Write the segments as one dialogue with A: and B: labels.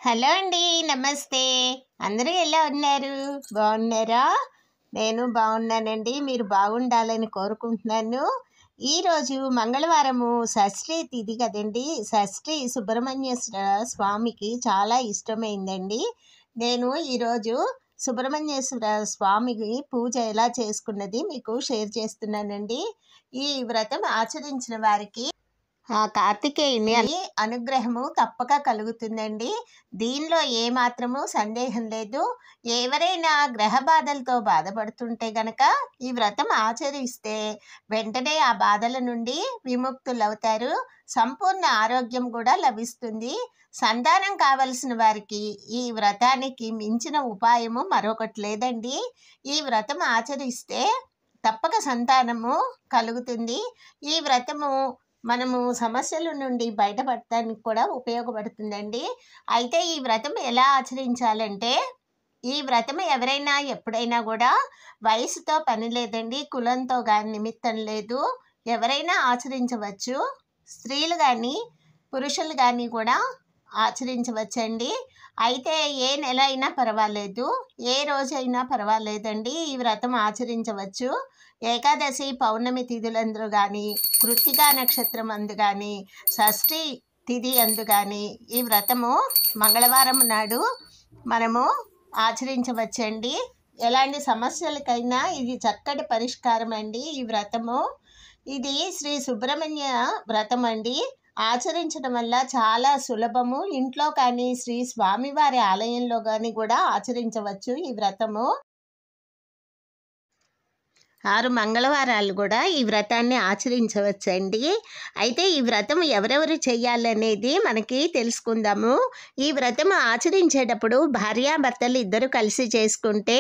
A: Hello అండి. నమస్తే. అందరూ ఎలా ఉన్నారు? బాగున్నారా? నేను బాగున్నానండి. మీరు బాగుండాలని కోరుకుంటున్నాను. ఈరోజు మంగళవారము షష్ఠి తిథి కదండి. షష్ఠి సుబ్రహ్మణ్యేశ్వర స్వామికి చాలా ఇష్టమైందండి. నేను ఈరోజు సుబ్రహ్మణ్యేశ్వర స్వామికి పూజ ఎలా చేసుకున్నది మీకు షేర్ చేస్తున్నానండి. ఈ వ్రతం ఆచరించిన వారికి ఆ కార్తికేయుని అనుగ్రహము తప్పక కలుగుతుందండి. దీనిలో ఏమాత్రము సందేహం లేదు. ఎవరైనా గ్రహ బాధలతో బాధపడుతుంటే గనక ఈ వ్రతం ఆచరిస్తే వెంటనే ఆ బాధల నుండి విముక్తులవుతారు. సంపూర్ణ ఆరోగ్యం కూడా లభిస్తుంది. సంతానం కావలసిన వారికి ఈ వ్రతానికి మించిన ఉపాయము మరొకటి లేదండి. ఈ వ్రతం ఆచరిస్తే తప్పక సంతానము కలుగుతుంది. ఈ వ్రతము మనము సమస్యల నుండి బయటపడటానికి కూడా ఉపయోగపడుతుందండి. అయితే ఈ వ్రతం ఎలా ఆచరించాలంటే, ఈ వ్రతం ఎవరైనా ఎప్పుడైనా కూడా వయసుతో పని లేదండి, కులంతో కానీ నిమిత్తం లేదు. ఎవరైనా ఆచరించవచ్చు. స్త్రీలు కానీ పురుషులు కానీ కూడా ఆచరించవచ్చండి. అయితే ఏ నెల అయినా పర్వాలేదు, ఏ రోజైనా పర్వాలేదండి, ఈ వ్రతం ఆచరించవచ్చు. ఏకాదశి పౌర్ణమి తిథులందు కానీ, కృత్తికా నక్షత్రం అందు కానీ, షష్ఠి తిథి అందు కానీ ఈ వ్రతము మంగళవారం నాడు మనము ఆచరించవచ్చండి. ఎలాంటి సమస్యలకైనా ఇది చక్కటి పరిష్కారం అండి. ఈ వ్రతము ఇది శ్రీ సుబ్రహ్మణ్య వ్రతం అండి. ఆచరించడం వల్ల చాలా సులభము. ఇంట్లో కానీ శ్రీ స్వామివారి ఆలయంలో కానీ కూడా ఆచరించవచ్చు ఈ వ్రతము. 6 మంగళవారాలు కూడా ఈ వ్రతాన్ని ఆచరించవచ్చండి. అయితే ఈ వ్రతం ఎవరెవరు చేయాలనేది మనకి తెలుసుకుందాము. ఈ వ్రతం ఆచరించేటప్పుడు భార్యాభర్తలు ఇద్దరు కలిసి చేసుకుంటే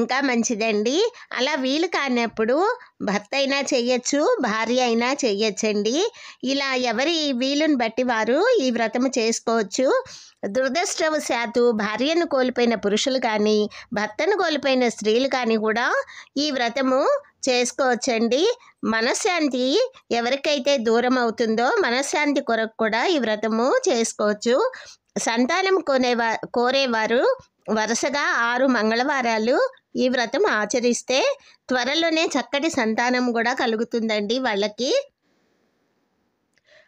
A: ఇంకా మంచిదండి. అలా వీలు కానప్పుడు భర్త అయినా చెయ్యొచ్చు, భార్య అయినా చెయ్యొచ్చండి. ఇలా ఎవరి వీలుని బట్టి వారు ఈ వ్రతం చేసుకోవచ్చు. దురదృష్టవశాత్తు భార్యను కోల్పోయిన పురుషులు కానీ, భర్తను కోల్పోయిన స్త్రీలు కానీ కూడా ఈ వ్రతము చేసుకోవచ్చండి. మనశ్శాంతి ఎవరికైతే దూరం అవుతుందో మనశ్శాంతి కొరకు కూడా ఈ వ్రతము చేసుకోవచ్చు. సంతానం కోరేవారు వరుసగా 6 మంగళవారాలు ఈ వ్రతం ఆచరిస్తే త్వరలోనే చక్కటి సంతానం కూడా కలుగుతుందండి వాళ్ళకి.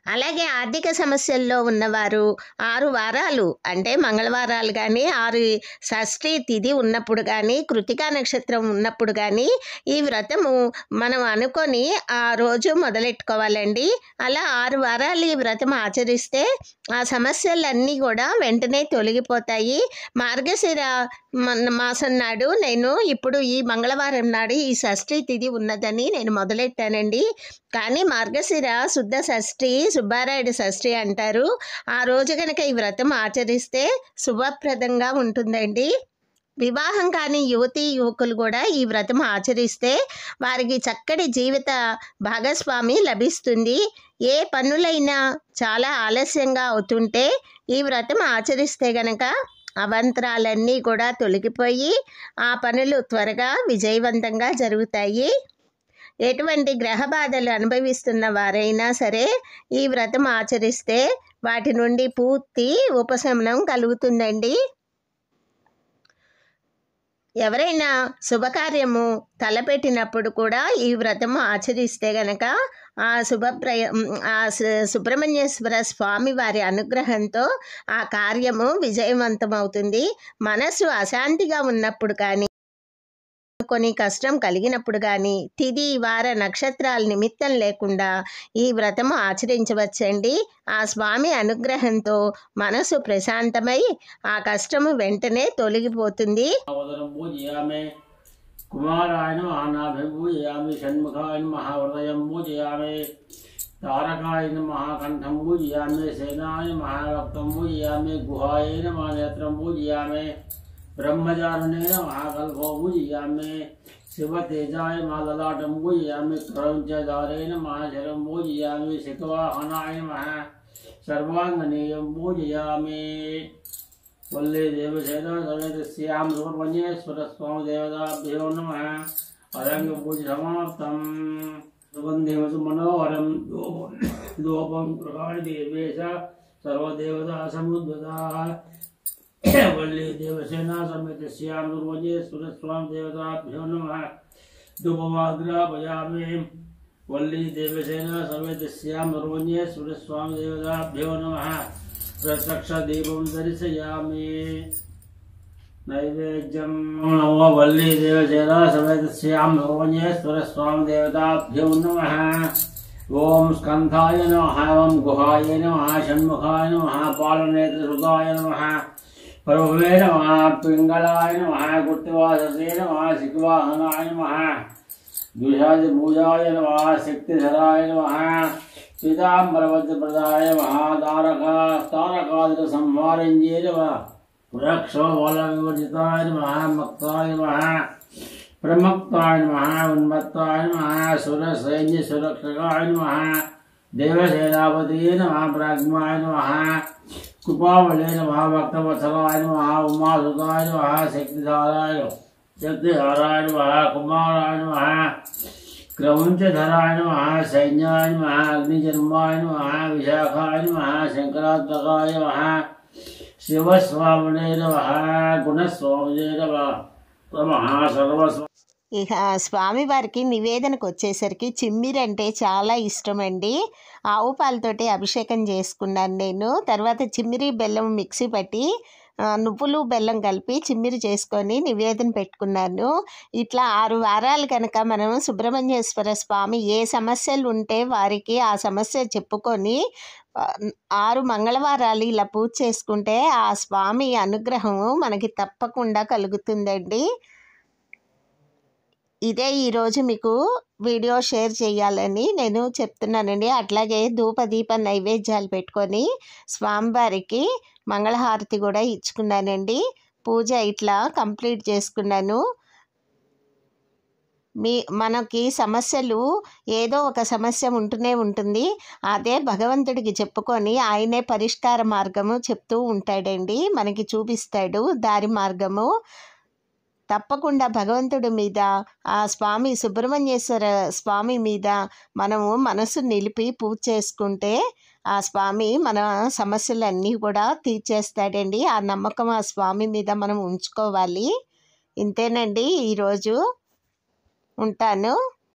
A: అలాగే ఆర్థిక సమస్యల్లో ఉన్నవారు 6 వారాలు అంటే మంగళవారాలు కానీ, 6 షష్ఠి తిథి ఉన్నప్పుడు కానీ, కృత్తికా నక్షత్రం ఉన్నప్పుడు కానీ ఈ వ్రతము మనం అనుకొని ఆ రోజు మొదలెట్టుకోవాలండి. అలా 6 వారాలు ఈ వ్రతం ఆచరిస్తే ఆ సమస్యలన్నీ కూడా వెంటనే తొలగిపోతాయి. మార్గశిర మాసం నాడు నేను ఇప్పుడు ఈ మంగళవారం నాడు ఈ షష్ఠి తిథి ఉన్నదని నేను మొదలెట్టానండి. కానీ మార్గశిర శుద్ధ షష్ఠి, సుబ్బారాయుడు షష్ఠి అంటారు. ఆ రోజు కనుక ఈ వ్రతం ఆచరిస్తే శుభప్రదంగా ఉంటుందండి. వివాహం కాని యువతీ యువకులు కూడా ఈ వ్రతం ఆచరిస్తే వారికి చక్కటి జీవిత భాగస్వామి లభిస్తుంది. ఏ పనులైనా చాలా ఆలస్యంగా అవుతుంటే ఈ వ్రతం ఆచరిస్తే గనక అవాంతరాలన్నీ కూడా తొలగిపోయి ఆ పనులు త్వరగా విజయవంతంగా జరుగుతాయి. ఎటువంటి గ్రహ బాధలు అనుభవిస్తున్న వారైనా సరే ఈ వ్రతం ఆచరిస్తే వాటి నుండి పూర్తి ఉపశమనం కలుగుతుందండి. ఎవరైనా శుభకార్యము తలపెట్టినప్పుడు కూడా ఈ వ్రతము ఆచరిస్తే గనక ఆ సుబ్రహ్మణ్యేశ్వర స్వామి వారి అనుగ్రహంతో ఆ కార్యము విజయవంతమవుతుంది. మనసు అశాంతిగా ఉన్నప్పుడు కానీ, కొన్ని కష్టం కలిగినప్పుడు కానీ, తిథి వార నక్షత్రాల నిమిత్తం లేకుండా ఈ వ్రతము ఆచరించవచ్చండి. ఆ స్వామి అనుగ్రహంతో మనసు ప్రశాంతమై ఆ కష్టము వెంటనే తొలగిపోతుంది.
B: కుమారాయణ మహానాభం పూజయామి, షణ్ముఖాయ మహాహృదయం పూజయామి, తారకాయ మహాకంఠం పూజయామి, సేనాయ మహారక్తం పూజయామి, గుహాయ మహానేత్రం పూజయామి, ब्रह्मचारिणेन महाकल्पो पूजयामि, शिवतेजाय महाललाटं पूजयामि, क्रौञ्चधारेण महाशरं पूजयामि, शिखवाहनाय महा सर्वाङ्गनेयं पूजयामि। वल्ले देवसेना समेत श्याम सुब्रह्मण्येश्वर स्वामी देवताभ्यो नमः। अरंग पूज समाप्तम्। सुगन्धिं मनोहरं धूपं प्रकाश देवेश सर्वदेवता समुद्भूताः वल्ली देवसेना समेत श्याम दुर्वजेश्वर स्वाम देवताभ्यो नमः धूपमाग्रापयामि वल्ली देवसेना समेत श्याम दुर्वजेश्वर स्वाम देवताभ्यो नमः प्रत्यक्ष दीपं दर्शयामि नैवेद्यं नमो वल्ली देवसेना समेत श्याम दुर्वजेश्वर स्वाम देवताभ्यो नमः ओम स्कंधाय नमः ओम गुहाय नमः षण्मुखाय नमः पालनेत्रसुताय नमः प्रभवे नमः पिंगलाय नमः गुप्तवाससे नमः शिखवाहनाय नमः द्विषादिभुजाय नमः शक्तिधराय नमः पीताम्बरवज्रप्रदाय नमः तारकादिकसंहारिण्ये नमः वृक्षबलविवर्जिताय नमः मक्ताय नमः प्रमक्ताय नमः उन्मत्ताय नमः सुरसैन्य सुरक्षकाय नमः देवसेनापतये नमः ब्रह्माय नमः कृपावले नमः भक्तवत्सलाय नमः उमासुताय नमः शक्तिधाराय नमः कुमाराय नमः क्रौंचधराय नमः सैन्याय नमः अग्निजन्माय नमः विशाखाय नमः शंकरात्मकाय नमः शिवस्वामिने नमः गुणस्वामिने नमः सर्वस्व
A: ఇక స్వామివారికి నివేదనకు వచ్చేసరికి చిమ్మిరి అంటే చాలా ఇష్టం అండి. ఆవు పాలతోటి అభిషేకం చేసుకున్నాను నేను. తర్వాత చిమ్మిరి బెల్లం మిక్సీ పట్టి నువ్వులు బెల్లం కలిపి చిమ్మిరి చేసుకొని నివేదన పెట్టుకున్నాను. ఇట్లా 6 వారాలు కనుక మనం సుబ్రహ్మణ్యేశ్వర స్వామి ఏ సమస్యలు ఉంటే వారికి ఆ సమస్య చెప్పుకొని 6 మంగళవారాలు ఇలా పూజ చేసుకుంటే ఆ స్వామి అనుగ్రహం మనకి తప్పకుండా కలుగుతుందండి. ఇదే ఈరోజు మీకు వీడియో షేర్ చేయాలని నేను చెప్తున్నానండి. అట్లాగే ధూపదీప నైవేద్యాలు పెట్టుకొని స్వామివారికి మంగళహారతి కూడా ఇచ్చుకున్నానండి. పూజ ఇట్లా కంప్లీట్ చేసుకున్నాను. మనకి సమస్యలు ఏదో ఒక సమస్య ఉంటూనే ఉంటుంది. అదే భగవంతుడికి చెప్పుకొని ఆయనే పరిష్కార మార్గము చెప్తూ ఉంటాడండి, మనకి చూపిస్తాడు దారి మార్గము. తప్పకుండా భగవంతుడి మీద ఆ స్వామి సుబ్రహ్మణ్యేశ్వర స్వామి మీద మనము మనసు నిలిపి పూజ చేసుకుంటే ఆ స్వామి మన సమస్యలన్నీ కూడా తీర్చేస్తాడండి. ఆ నమ్మకం ఆ స్వామి మీద మనం ఉంచుకోవాలి. ఇంతేనండి ఈరోజు. ఉంటాను.